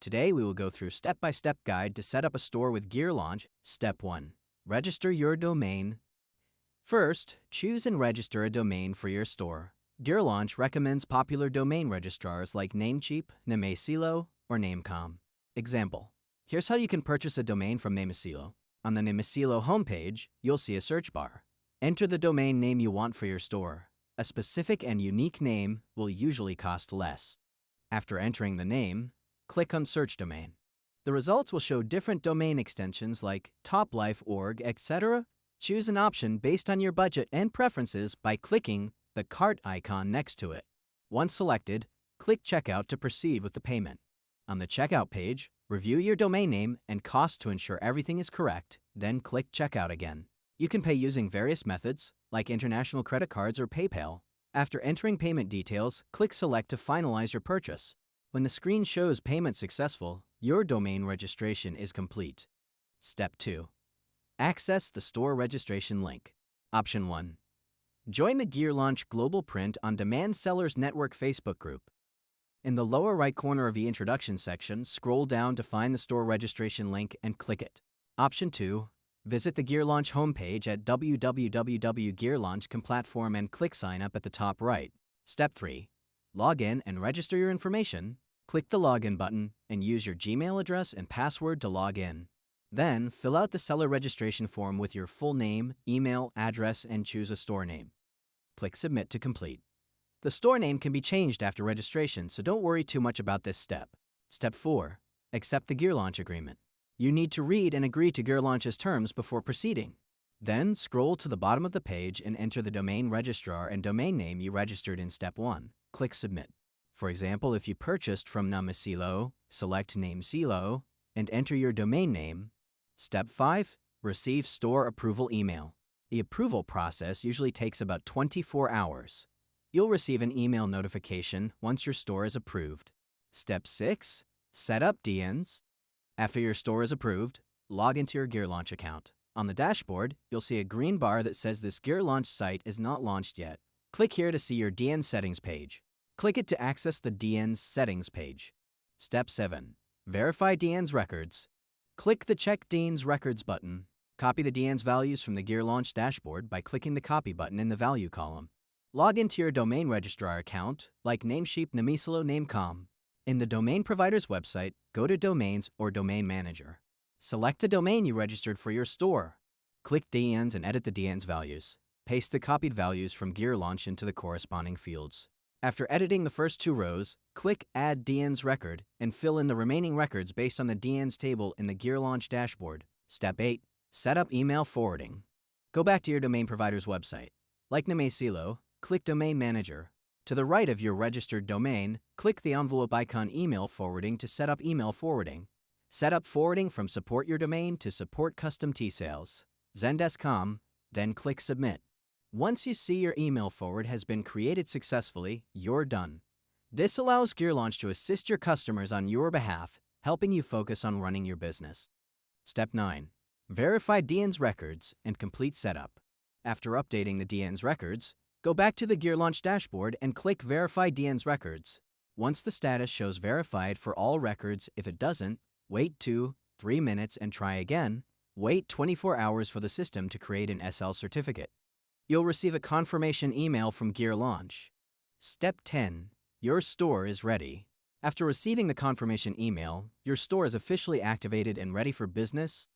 Today we will go through step-by-step guide to set up a store with GearLaunch. Step 1. Register your domain. First, choose and register a domain for your store. GearLaunch recommends popular domain registrars like Namecheap, Namesilo, or Namecom. Example. Here's how you can purchase a domain from Namesilo. On the Namesilo homepage, you'll see a search bar. Enter the domain name you want for your store. A specific and unique name will usually cost less. After entering the name, click on Search Domain. The results will show different domain extensions like toplife.org, etc. Choose an option based on your budget and preferences by clicking the cart icon next to it. Once selected, click Checkout to proceed with the payment. On the checkout page, review your domain name and cost to ensure everything is correct, then click Checkout again. You can pay using various methods, like international credit cards or PayPal. After entering payment details, click Select to finalize your purchase. When the screen shows payment successful, your domain registration is complete. Step 2. Access the store registration link. Option 1. Join the GearLaunch Global Print on Demand Sellers Network Facebook group. In the lower right corner of the introduction section, scroll down to find the store registration link and click it. Option 2. Visit the GearLaunch homepage at www.gearlaunch.com platform and click Sign Up at the top right. Step 3. Log in and register your information. Click the Login button and use your Gmail address and password to log in. Then, fill out the seller registration form with your full name, email, address, and choose a store name. Click Submit to complete. The store name can be changed after registration, so don't worry too much about this step. Step 4. Accept the GearLaunch agreement. You need to read and agree to GearLaunch's terms before proceeding. Then, scroll to the bottom of the page and enter the domain registrar and domain name you registered in Step 1. Click Submit. For example, if you purchased from Namesilo, select Namesilo and enter your domain name. Step 5. Receive store approval email. The approval process usually takes about 24 hours. You'll receive an email notification once your store is approved. Step 6. Set up DNs. After your store is approved, log into your GearLaunch account. On the dashboard, you'll see a green bar that says this GearLaunch site is not launched yet. Click here to see your DN settings page. Click it to access the DN's settings page. Step 7. Verify DN's records. Click the Check DN's Records button. Copy the DN's values from the GearLaunch dashboard by clicking the Copy button in the Value column. Log into your domain registrar account, like Namecheap, Namesilo, Namecom. In the domain provider's website, go to Domains or Domain Manager. Select the domain you registered for your store. Click DNs and edit the DN's values. Paste the copied values from GearLaunch into the corresponding fields. After editing the first 2 rows, click Add DN's Record and fill in the remaining records based on the DN's table in the GearLaunch dashboard. Step 8. Set up email forwarding. Go back to your domain provider's website. Like Namesilo, click Domain Manager. To the right of your registered domain, click the envelope icon Email Forwarding to set up email forwarding. Set up forwarding from Support Your Domain to Support Custom T-Sales. Zendesk.com, then click Submit. Once you see your email forward has been created successfully, you're done. This allows GearLaunch to assist your customers on your behalf, helping you focus on running your business. Step 9. Verify DN's records and complete setup. After updating the DN's records, go back to the GearLaunch dashboard and click Verify DN's records. Once the status shows verified for all records, if it doesn't, wait 2-3 minutes and try again. Wait 24 hours for the system to create an SL certificate. You'll receive a confirmation email from GearLaunch. Step 10. Your store is ready. After receiving the confirmation email, your store is officially activated and ready for business.